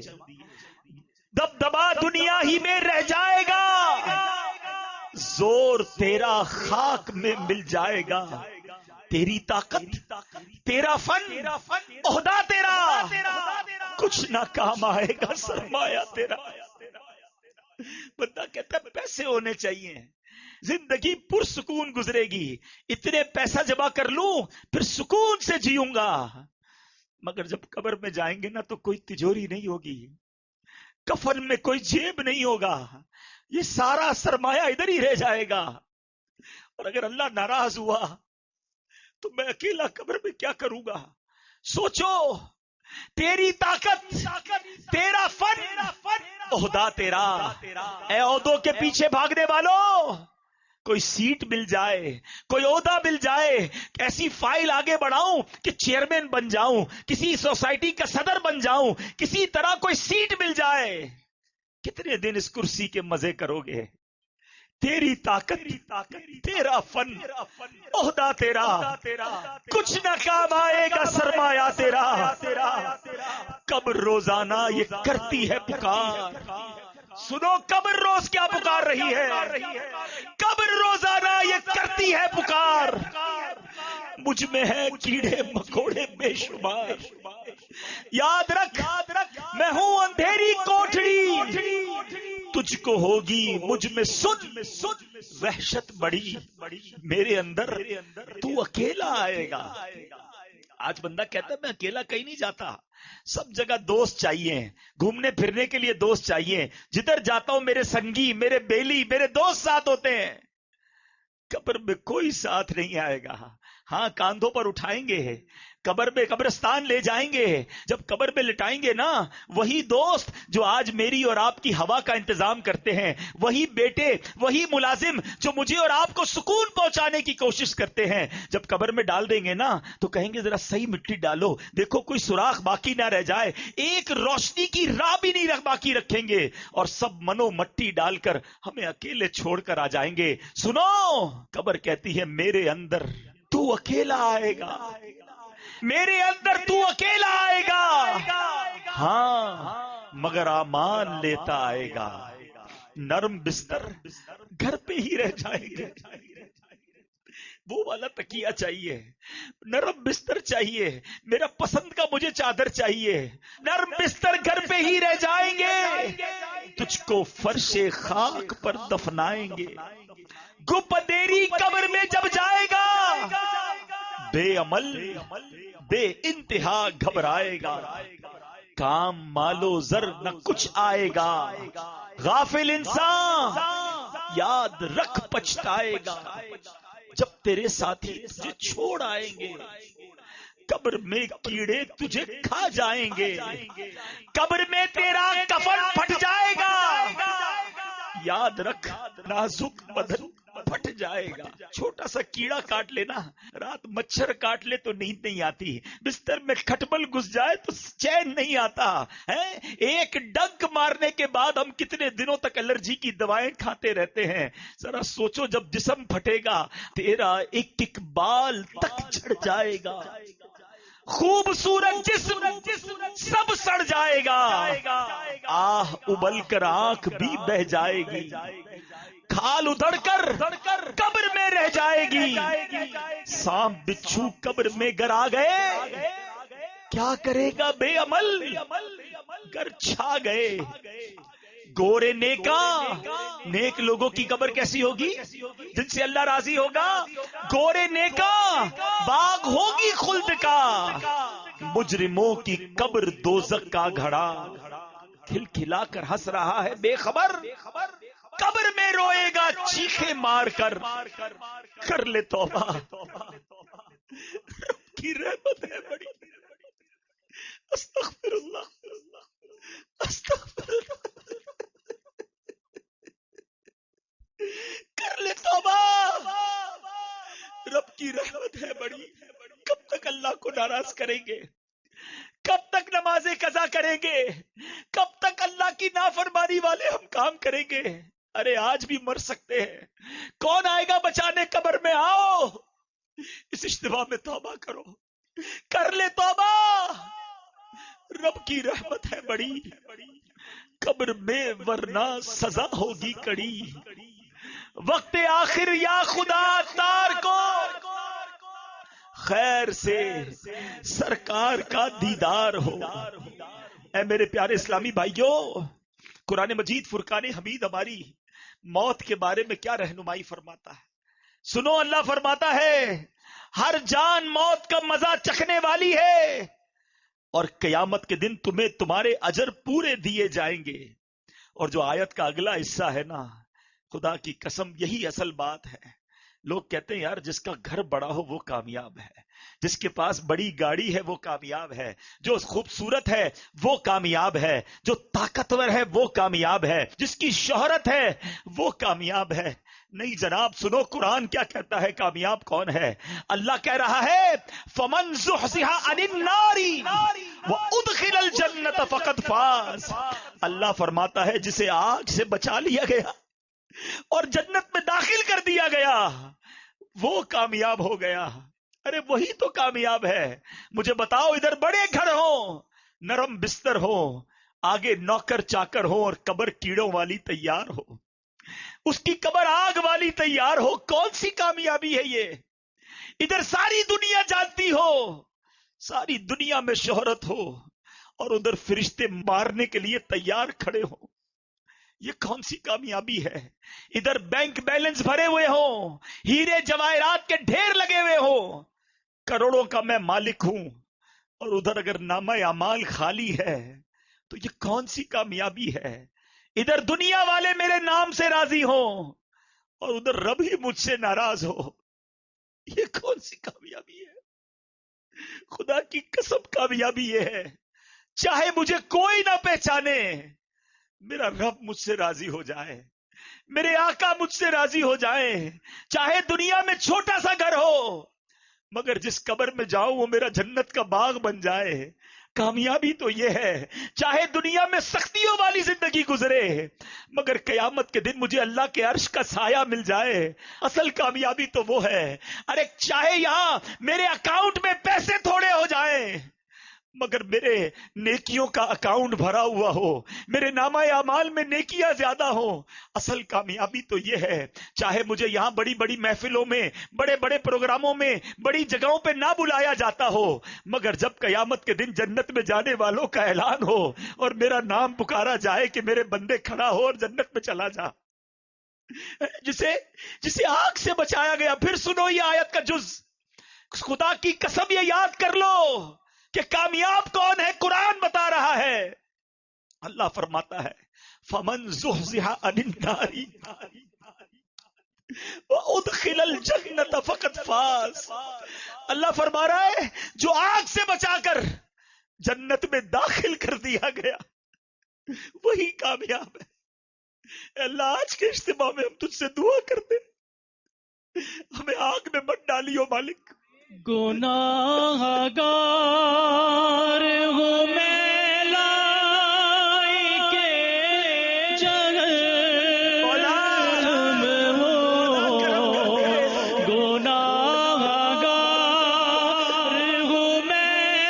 دبدبا دنیا ہی میں رہ جائے گا، زور تیرا خاک میں مل جائے گا، تیری طاقت تیرا فن عہدہ تیرا کچھ نہ کام آئے گا، سرمایہ تیرا۔ بندہ کہتا ہے پیسے ہونے چاہیے، زندگی پرسکون گزرے گی، اتنے پیسہ جمع کر لوں پھر سکون سے جیوں گا، مگر جب قبر میں جائیں گے نا تو کوئی تجوری نہیں ہوگی، کفن میں کوئی جیب نہیں ہوگا، یہ سارا سرمایہ ادھر ہی رہ جائے گا، اور اگر اللہ ناراض ہوا تو میں اکیلا قبر میں کیا کروں گا؟ سوچو، تیری طاقت تیرا فن عہدہ تیرا، اے عہدوں کے پیچھے بھاگنے والوں، کوئی سیٹ مل جائے، کوئی عہدہ مل جائے، ایسی فائل آگے بڑھاؤں کہ چیئرمین بن جاؤں، کسی سوسائٹی کا صدر بن جاؤں، کسی طرح کوئی سیٹ مل جائے، کتنے دن اس کرسی کے مزے کرو گے؟ تیری طاقت تیرا فن عہدہ تیرا کچھ نہ کام آئے گا، سرمایہ تیرا، قبر روزانہ یہ کرتی ہے پکار، سنو قبر روز کیا پکار رہی ہے، قبر روزانہ یہ کرتی ہے پکار، مجھ میں ہے کیڑے مکوڑے بے شمار، یاد رکھ میں ہوں اندھیری کوٹڑی، تجھ کو ہوگی مجھ میں سن وحشت بڑی، میرے اندر تو اکیلا آئے گا۔ آج بندہ کہتا ہے میں اکیلا کہیں نہیں جاتا، سب جگہ دوست چاہیے، گھومنے پھرنے کے لیے دوست چاہیے، جدھر جاتا ہوں میرے سنگی، میرے بیلی، میرے دوست ساتھ ہوتے ہیں، قبر میں کوئی ساتھ نہیں آئے گا، ہاں کاندھوں پر اٹھائیں گے، قبر میں قبرستان لے جائیں گے، جب قبر میں لٹائیں گے نا، وہی دوست جو آج میری اور آپ کی ہوا کا انتظام کرتے ہیں، وہی بیٹے، وہی ملازم جو مجھے اور آپ کو سکون پہنچانے کی کوشش کرتے ہیں، جب قبر میں ڈال دیں گے نا تو کہیں گے ذرا صحیح مٹی ڈالو، دیکھو کوئی سوراخ باقی نہ رہ جائے، ایک روشنی کی راہ بھی نہیں باقی رکھیں گے، اور سب منو مٹی ڈال کر ہمیں اکیلے چھوڑ کر آ جائیں گے۔ سنو، قبر کہتی ہے میرے اندر تو اکیلا آئے گا، میرے اندر تو اکیلا آئے گا، ہاں مگر امان لیتا آئے گا، نرم بستر گھر پہ ہی رہ جائیں گے، وہ والا تکیہ چاہیے، نرم بستر چاہیے، میرا پسند کا مجھے چادر چاہیے، نرم بستر گھر پہ ہی رہ جائیں گے، تجھ کو فرش خاک پر دفنائیں گے، گپ اندھیری قبر میں جب جائے گا، بے عمل بے انتہا گھبرائے گا، کام مالو زر نہ کچھ آئے گا، غافل انسان یاد رکھ پچھتائے گا، جب تیرے ساتھی تجھے چھوڑ آئیں گے، قبر میں کیڑے تجھے کھا جائیں گے، قبر میں تیرا کفن پھٹ جائے گا، یاد رکھ نازک بدن پھٹ جائے گا، چھوٹا سا کیڑا کاٹ لینا، رات مچھر کاٹ لے تو نیند نہیں آتی، بستر میں کھٹمل گھس جائے تو چین نہیں آتا ہے، ایک ڈنک مارنے کے بعد ہم کتنے دنوں تک الرجی کی دوائیں کھاتے رہتے ہیں، ذرا سوچو جب جسم پھٹے گا تیرا ایک ایک بال تک جھڑ جائے گا، خوبصورت جسم سب سڑ جائے گا، آہ ابل کر آنکھ بھی بہ جائے گی، کھال ادھڑ کر قبر میں رہ جائے گی، سانپ بچھو قبر میں گر آ گئے، کیا کرے گا بے عمل گر چھا گئے۔ گورے نیک لوگوں کی قبر کیسی ہوگی؟ جن سے اللہ راضی ہوگا۔ گورے نیکا باغ ہوگی خلد کا، مجرموں کی قبر دوزخ کا گھڑا، کھل کھلا کر ہنس رہا ہے بے خبر، قبر میں روئے گا چیخے مار کر، کر لے توبہ رب کی رحمت ہے بڑی، استغفر اللہ استغفر اللہ، کر لے توبہ، رب کی رحمت ہے بڑی۔ کب تک اللہ کو ناراض کریں گے؟ کب تک نمازیں قضا کریں گے؟ کب تک اللہ کی نافرمانی والے ہم کام کریں گے؟ ارے آج بھی مر سکتے ہیں، کون آئے گا بچانے؟ قبر میں آؤ، اس اجتماع میں توبہ کرو، کر لے توبہ، رب کی رحمت ہے بڑی، قبر میں ورنہ سزا ہوگی کڑی، وقت آخر یا خدا تار کو خیر سے سرکار کا دیدار ہو۔ اے میرے پیارے اسلامی بھائیوں، قرآن مجید فرقان حمید ہماری موت کے بارے میں کیا رہنمائی فرماتا ہے؟ سنو، اللہ فرماتا ہے ہر جان موت کا مزہ چکھنے والی ہے، اور قیامت کے دن تمہیں تمہارے اجر پورے دیے جائیں گے۔ اور جو آیت کا اگلا حصہ ہے نا، خدا کی قسم یہی اصل بات ہے۔ لوگ کہتے ہیں یار جس کا گھر بڑا ہو وہ کامیاب ہے، جس کے پاس بڑی گاڑی ہے وہ کامیاب ہے، جو خوبصورت ہے وہ کامیاب ہے، جو طاقتور ہے وہ کامیاب ہے، جس کی شہرت ہے وہ کامیاب ہے۔ نہیں جناب، سنو قرآن کیا کہتا ہے، کامیاب کون ہے؟ اللہ کہہ رہا ہے فَمَنْ زُحْزِحَ عَنِ النَّارِ وَأُدْخِلَ الْجَنَّةَ فَقَدْ فَازَ۔ اللہ فرماتا ہے جسے آگ سے بچا لیا گیا اور جنت میں داخل کر دیا گیا وہ کامیاب ہو گیا۔ ارے وہی تو کامیاب ہے۔ مجھے بتاؤ، ادھر بڑے گھر ہوں، نرم بستر ہو، آگے نوکر چاکر ہو اور قبر کیڑوں والی تیار ہو، اس کی قبر آگ والی تیار ہو، کون سی کامیابی ہے یہ؟ ادھر ساری دنیا جانتی ہو، ساری دنیا میں شہرت ہو، اور ادھر فرشتے مارنے کے لیے تیار کھڑے ہو، یہ کون سی کامیابی ہے؟ ادھر بینک بیلنس بھرے ہوئے ہوں، ہیرے جواہرات کے ڈھیر لگے ہوئے ہوں، کروڑوں کا میں مالک ہوں، اور ادھر اگر نامہ اعمال خالی ہے تو یہ کون سی کامیابی ہے؟ ادھر دنیا والے میرے نام سے راضی ہوں اور ادھر رب ہی مجھ سے ناراض ہو، یہ کون سی کامیابی ہے؟ خدا کی قسم کامیابی یہ ہے، چاہے مجھے کوئی نہ پہچانے، میرا رب مجھ سے راضی ہو جائے، میرے آقا مجھ سے راضی ہو جائے، چاہے دنیا میں چھوٹا سا گھر ہو مگر جس قبر میں جاؤں وہ میرا جنت کا باغ بن جائے۔ کامیابی تو یہ ہے، چاہے دنیا میں سختیوں والی زندگی گزرے مگر قیامت کے دن مجھے اللہ کے عرش کا سایہ مل جائے۔ اصل کامیابی تو وہ ہے، ارے چاہے یہاں میرے اکاؤنٹ میں پیسے تھوڑے ہو جائیں مگر میرے نیکیوں کا اکاؤنٹ بھرا ہوا ہو، میرے نامہ اعمال میں نیکیاں زیادہ ہوں۔ اصل کامیابی تو یہ ہے، چاہے مجھے یہاں بڑی بڑی محفلوں میں، بڑے بڑے پروگراموں میں، بڑی جگہوں پہ نہ بلایا جاتا ہو مگر جب قیامت کے دن جنت میں جانے والوں کا اعلان ہو اور میرا نام پکارا جائے کہ میرے بندے کھڑا ہو اور جنت میں چلا جا، جسے آگ سے بچایا گیا۔ پھر سنو یہ آیت کا جز، خدا کی قسم یہ یاد کر لو کہ کامیاب کون ہے۔ قرآن بتا رہا ہے، اللہ فرماتا ہے فَمَنْ زُحْزِحَ عَنِ النَّارِ وَأُدْخِلَ الْجَنَّةَ فَقَدْ فَازَ۔ اللہ فرما رہا ہے جو آگ سے بچا کر جنت میں داخل کر دیا گیا وہی کامیاب ہے۔ اے اللہ آج کے اجتماع میں ہم تجھ سے دعا کرتے ہیں، ہمیں آگ میں مت ڈالیو مالک۔ گناہ گار ہوں میں لائی کے جہنم ہو، گناہ گار ہوں میں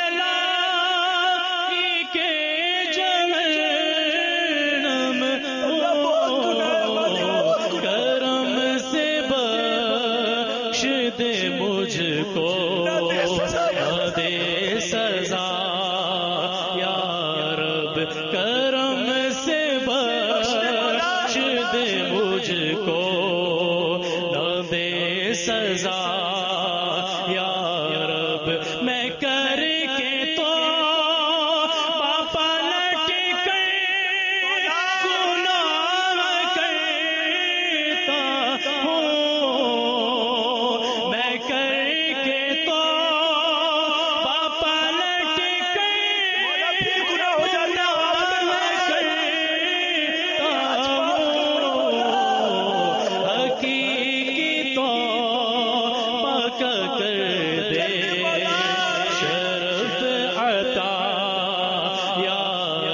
دے مجھ کو نہ دے سزا یا رب کرم سے بخش دے مجھ کو نہ دے سزا یا رب میں کر کے تو پلٹ کر گناہ کرتا ہوں میں کر کے تو پلٹ کر گناہ کرتا ہوں حقیقی تو کر دے شرف عطا یا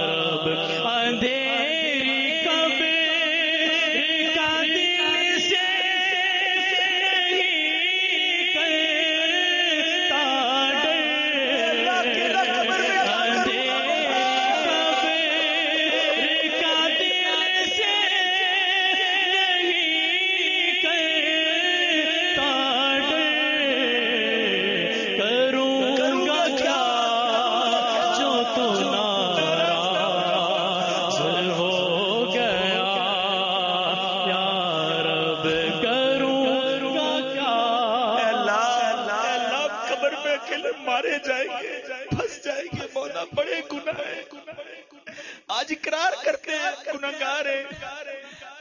رب اندھیری قبر کا دل سے نہیں کرتا ڈر اندھیری قبر کا دل سے نہیں کرتا کروں گا کیا جو تو ناراض ہو گیا یا رب کروں گا کیا اللہ قبر میں اکیلے مارے جائیں گے پھنس جائیں گے مولا بڑے گناہ ہیں آج اقرار کرتے ہیں گناہگار ہیں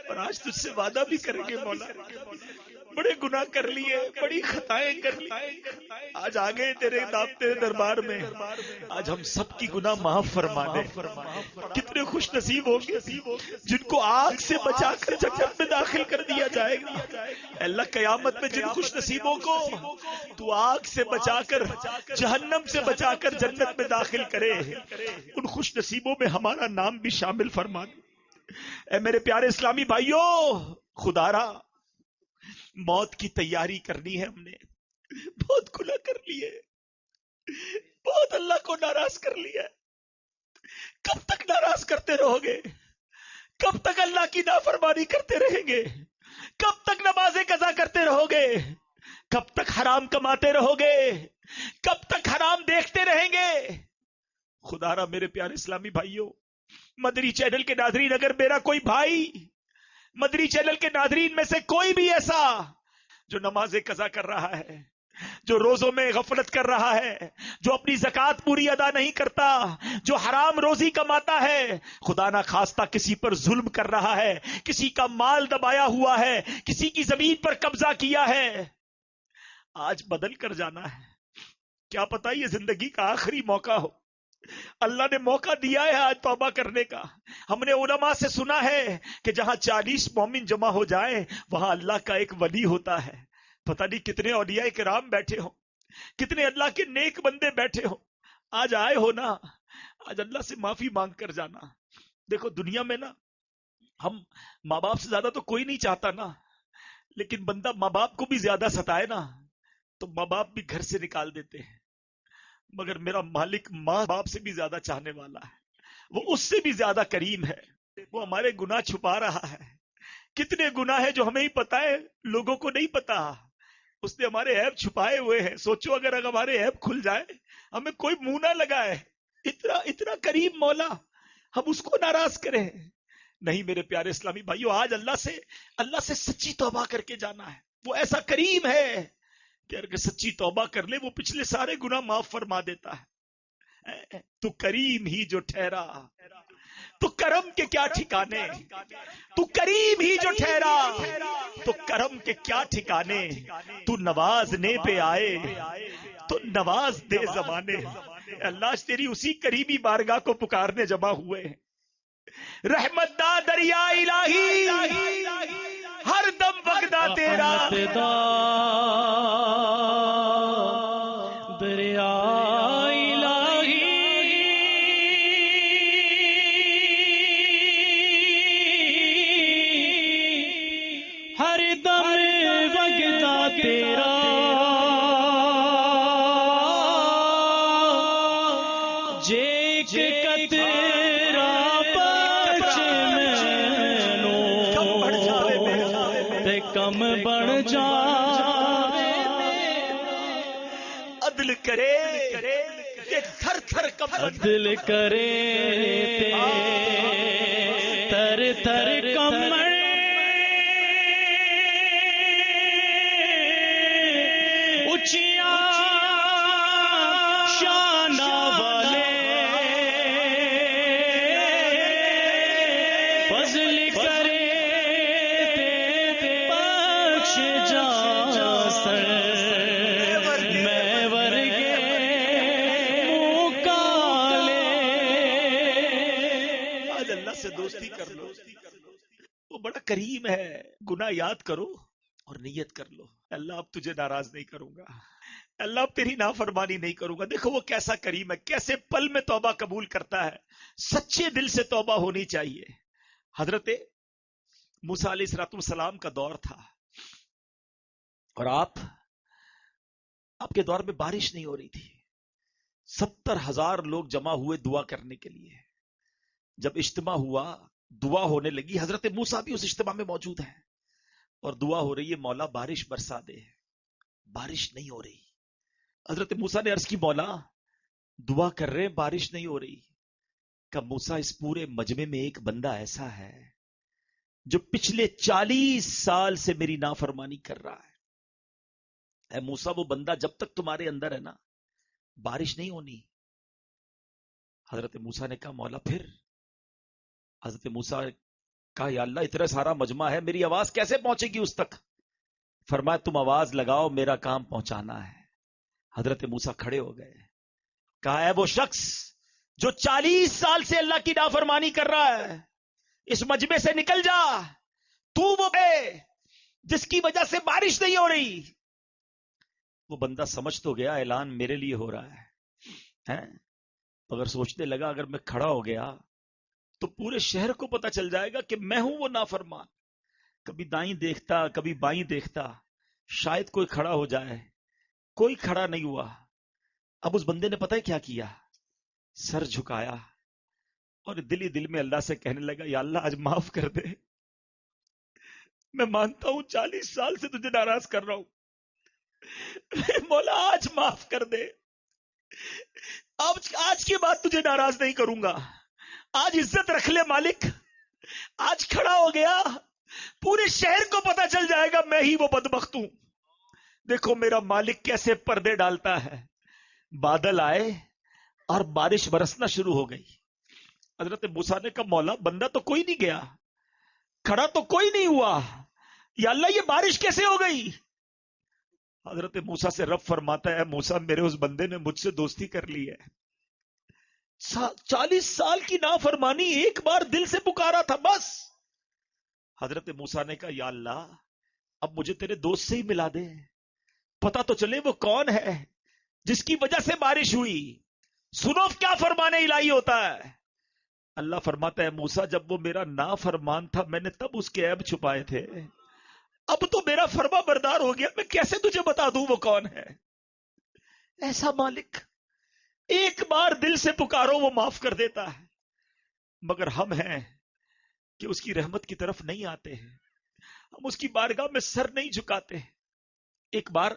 اور آج تجھ سے وعدہ بھی کریں گے مولا بڑے گناہ کر لیے بڑی خطائیں کر لی آج آ گئے تیرے دربار میں آج ہم سب کی گناہ معاف فرما دے کتنے خوش نصیب ہوں گے جن کو آگ سے بچا کر جنت میں داخل کر دیا جائے گا اللہ قیامت میں جن خوش نصیبوں کو تو آگ سے بچا کر جہنم سے بچا کر جنت میں داخل کرے ان خوش نصیبوں میں ہمارا نام بھی شامل فرما دے اے میرے پیارے اسلامی بھائیوں خدا را موت کی تیاری کرنی ہے ہم نے بہت گناہ کر لیے بہت اللہ کو ناراض کر لیا کب تک ناراض کرتے رہو گے کب تک اللہ کی نافرمانی کرتے رہیں گے کب تک نماز قضا کرتے رہو گے کب تک حرام کماتے رہو گے کب تک حرام دیکھتے رہیں گے خدا را میرے پیارے اسلامی بھائیوں مدری چینل کے ناظرین اگر میرا کوئی بھائی مدری چینل کے ناظرین میں سے کوئی بھی ایسا جو نماز قضا کر رہا ہے جو روزوں میں غفلت کر رہا ہے جو اپنی زکوٰۃ پوری ادا نہیں کرتا جو حرام روزی کماتا ہے خدا نہ خواستہ کسی پر ظلم کر رہا ہے کسی کا مال دبایا ہوا ہے کسی کی زمین پر قبضہ کیا ہے آج بدل کر جانا ہے کیا پتا یہ زندگی کا آخری موقع ہو اللہ نے موقع دیا ہے آج توبہ کرنے کا ہم نے علماء سے سنا ہے کہ جہاں 40 مومن جمع ہو جائیں وہاں اللہ کا ایک ولی ہوتا ہے پتہ نہیں کتنے اولیاء کرام بیٹھے ہوں کتنے اللہ کے نیک بندے بیٹھے ہوں آج آئے ہو نا آج اللہ سے معافی مانگ کر جانا دیکھو دنیا میں نا ہم ماں باپ سے زیادہ تو کوئی نہیں چاہتا نا لیکن بندہ ماں باپ کو بھی زیادہ ستائے نا تو ماں باپ بھی گھر سے نکال دیتے ہیں مگر میرا مالک ماں باپ سے بھی زیادہ چاہنے والا ہے وہ اس سے بھی زیادہ کریم ہے وہ ہمارے گناہ چھپا رہا ہے کتنے گناہ ہیں جو ہمیں ہی پتا ہے لوگوں کو نہیں پتا اس نے ہمارے عیب چھپائے ہوئے ہیں سوچو اگر ہمارے عیب کھل جائے ہمیں کوئی منہ نہ لگائے اتنا کریم مولا ہم اس کو ناراض کریں نہیں میرے پیارے اسلامی بھائیو آج اللہ سے سچی توبہ کر کے جانا ہے وہ ایسا کریم ہے کہ اگر سچی توبہ کر لے وہ پچھلے سارے گناہ معاف فرما دیتا ہے تو کریم ہی جو ٹھہرا تو کرم کے کیا ٹھکانے تو کریم ہی جو ٹھہرا تو کرم کے کیا ٹھکانے تو نوازنے پہ آئے تو نواز دے زمانے اللہ تیری اسی قریبی بارگاہ کو پکارنے جمع ہوئے ہیں رحمت دا دریا الہی ہر دم وگدا تیرا دریا ہر دم وگدا تیرا جیک قطرہ بچ مینوں تے کم بڑھ جا عدل کرے یہ تھر تھر کمبن عدل کرے تر تر کمر اونچیاں شانہ والے فضل کرے بخش جا سر میں ورگے منہ کالے. آج اللہ سے دوستی کر لو، وہ بڑا کریم ہے. گناہ یاد کرو اور نیت کر لو، اللہ اب تجھے ناراض نہیں کروں گا، اللہ اب تیری نافرمانی نہیں کروں گا. دیکھو وہ کیسا کریم ہے، کیسے پل میں توبہ قبول کرتا ہے. سچے دل سے توبہ ہونی چاہیے. حضرت موسیٰ علیہ السلام کا دور تھا اور آپ کے دور میں بارش نہیں ہو رہی تھی. 70,000 لوگ جمع ہوئے دعا کرنے کے لیے. جب اجتماع ہوا، دعا ہونے لگی. حضرت موسیٰ بھی اس اجتماع میں موجود ہیں اور دعا ہو رہی ہے، مولا بارش برسا دے. بارش نہیں ہو رہی. حضرت موسیٰ نے عرض کی، مولا دعا کر رہے ہیں بارش نہیں ہو رہی. کہ موسیٰ اس پورے مجمع میں ایک بندہ ایسا ہے جو پچھلے 40 سال سے میری نافرمانی کر رہا ہے. اے موسیٰ وہ بندہ جب تک تمہارے اندر ہے نا بارش نہیں ہونی. حضرت موسیٰ نے کہا مولا پھر؟ حضرت موسیٰ نے کہا یا اللہ اتنا سارا مجمع ہے، میری آواز کیسے پہنچے گی اس تک؟ فرمایا تم آواز لگاؤ، میرا کام پہنچانا ہے. حضرت موسیٰ کھڑے ہو گئے. کہا ہے وہ شخص جو 40 سال سے اللہ کی نافرمانی کر رہا ہے، اس مجمع سے نکل جا. تو وہ ہے جس کی وجہ سے بارش نہیں ہو رہی. وہ بندہ سمجھ تو گیا اعلان میرے لیے ہو رہا ہے، مگر سوچنے لگا اگر میں کھڑا ہو گیا تو پورے شہر کو پتا چل جائے گا کہ میں ہوں وہ نافرمان. کبھی دائیں دیکھتا کبھی بائیں دیکھتا، شاید کوئی کھڑا ہو جائے. کوئی کھڑا نہیں ہوا. اب اس بندے نے پتہ ہے کیا کیا؟ سر جھکایا اور دل ہی دل میں اللہ سے کہنے لگا یا اللہ آج معاف کر دے. میں مانتا ہوں 40 سال سے تجھے ناراض کر رہا ہوں، مولا آج معاف کر دے. آج کے بعد تجھے ناراض نہیں کروں گا. آج عزت رکھ لے مالک. آج کھڑا ہو گیا، پورے شہر کو پتا چل جائے گا میں ہی وہ بدبخت ہوں. دیکھو میرا مالک کیسے پردے ڈالتا ہے. بادل آئے اور بارش برسنا شروع ہو گئی. حضرت موسیٰ نے کہا مولا بندہ تو کوئی نہیں گیا، کھڑا تو کوئی نہیں ہوا، یا اللہ یہ بارش کیسے ہو گئی؟ حضرت موسیٰ سے رب فرماتا ہے موسیٰ میرے اس بندے نے مجھ سے دوستی کر لی ہے. 40 سال کی نافرمانی ایک بار دل سے پکارا تھا بس. حضرت موسیٰ نے کہا یا اللہ اب مجھے تیرے دوست سے ہی ملا دے، پتا تو چلے وہ کون ہے جس کی وجہ سے بارش ہوئی. سنو کیا فرمان الہی ہوتا ہے. اللہ فرماتا ہے موسیٰ جب وہ میرا نافرمان تھا میں نے تب اس کے عیب چھپائے تھے، اب تو میرا فرما بردار ہو گیا، میں کیسے تجھے بتا دوں وہ کون ہے؟ ایسا مالک ایک بار دل سے پکارو وہ معاف کر دیتا ہے. مگر ہم ہیں کہ اس کی رحمت کی طرف نہیں آتے ہیں، ہم اس کی بارگاہ میں سر نہیں جھکاتے. ایک بار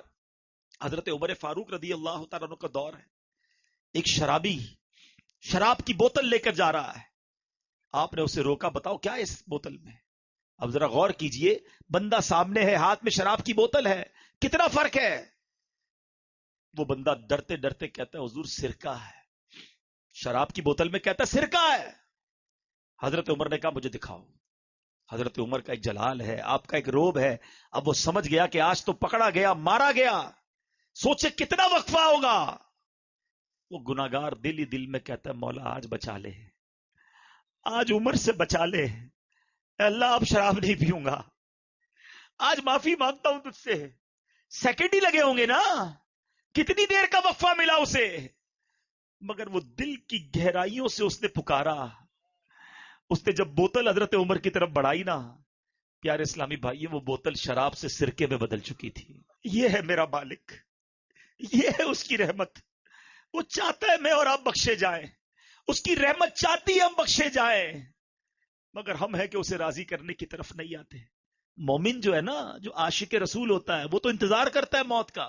حضرت عمر فاروق رضی اللہ تعالیٰ عنہ کا دور ہے. ایک شرابی شراب کی بوتل لے کر جا رہا ہے. آپ نے اسے روکا، بتاؤ کیا ہے اس بوتل میں؟ اب ذرا غور کیجئے، بندہ سامنے ہے، ہاتھ میں شراب کی بوتل ہے، کتنا فرق ہے. وہ بندہ ڈرتے ڈرتے کہتا ہے حضور سرکہ ہے. شراب کی بوتل میں کہتا ہے سرکہ ہے. حضرت عمر نے کہا مجھے دکھاؤ. حضرت عمر کا ایک جلال ہے، آپ کا ایک روب ہے. اب وہ سمجھ گیا کہ آج تو پکڑا گیا، مارا گیا. سوچے کتنا وقفہ ہوگا. وہ گناہگار دل ہی دل میں کہتا ہے مولا آج بچا لے، آج عمر سے بچا لے. اے اللہ اب شراب نہیں پیوں گا، آج معافی مانگتا ہوں تجھ سے. سیکنڈ ہی لگے ہوں گے نا، کتنی دیر کا وقفہ ملا اسے، مگر وہ دل کی گہرائیوں سے اس نے پکارا. اس نے جب بوتل حضرت عمر کی طرف بڑھائی نا، پیارے اسلامی بھائی وہ بوتل شراب سے سرکے میں بدل چکی تھی. یہ ہے میرا مالک، یہ ہے اس کی رحمت. وہ چاہتا ہے میں اور آپ بخشے جائیں، اس کی رحمت چاہتی ہے ہم بخشے جائیں، مگر ہم ہے کہ اسے راضی کرنے کی طرف نہیں آتے. مومن جو ہے نا، جو عاشق رسول ہوتا ہے، وہ تو انتظار کرتا ہے موت کا.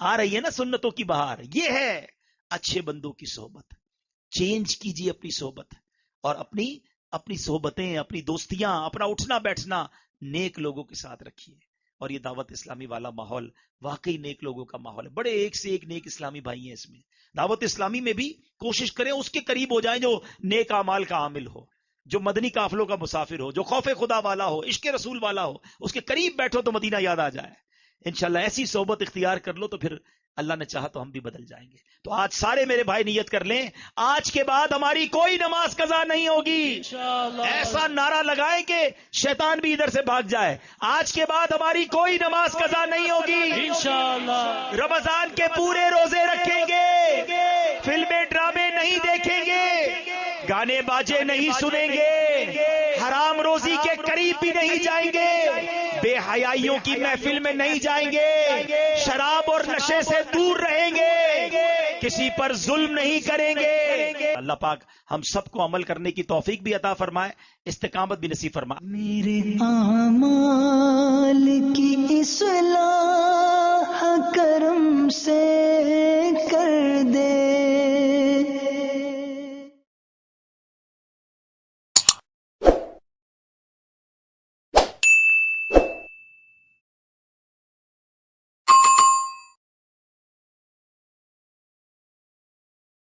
آ رہی ہے نا سنتوں کی بہار. یہ ہے اچھے بندوں کی صحبت. چینج کیجیے اپنی صحبت اور اپنی صحبتیں، اپنی دوستیاں، اپنا اٹھنا بیٹھنا نیک لوگوں کے ساتھ رکھیے. اور یہ دعوت اسلامی والا ماحول واقعی نیک لوگوں کا ماحول ہے. بڑے ایک سے ایک نیک اسلامی بھائی ہیں اس میں. دعوت اسلامی میں بھی کوشش کریں اس کے قریب ہو جائیں جو نیک اعمال کا عامل ہو، جو مدنی قافلوں کا مسافر ہو، جو خوف خدا والا ہو، عشق رسول والا ہو. اس کے قریب بیٹھو تو مدینہ یاد آ جائے. انشاءاللہ ایسی صحبت اختیار کر لو تو پھر اللہ نے چاہا تو ہم بھی بدل جائیں گے. تو آج سارے میرے بھائی نیت کر لیں، آج کے بعد ہماری کوئی نماز قضا نہیں ہوگی. ایسا نعرہ لگائیں کہ شیطان بھی ادھر سے بھاگ جائے. آج کے بعد ہماری کوئی نماز قضا نہیں ہوگی. انشاءاللہ رمضان کے پورے روزے رکھیں گے، فلمیں ڈرامے نہیں دیکھیں گے، گانے باجے نہیں سنیں گے، حرام روزی کے قریب بھی نہیں جائیں گے، بے حیائیوں کی محفل میں نہیں جائیں گے، شراب اور نشے سے دور رہیں گے، کسی پر ظلم نہیں کریں گے. اللہ پاک ہم سب کو عمل کرنے کی توفیق بھی عطا فرمائے، استقامت بھی نصیب فرمائے. میرے اعمال کی اصلاح کرم سے کر دے.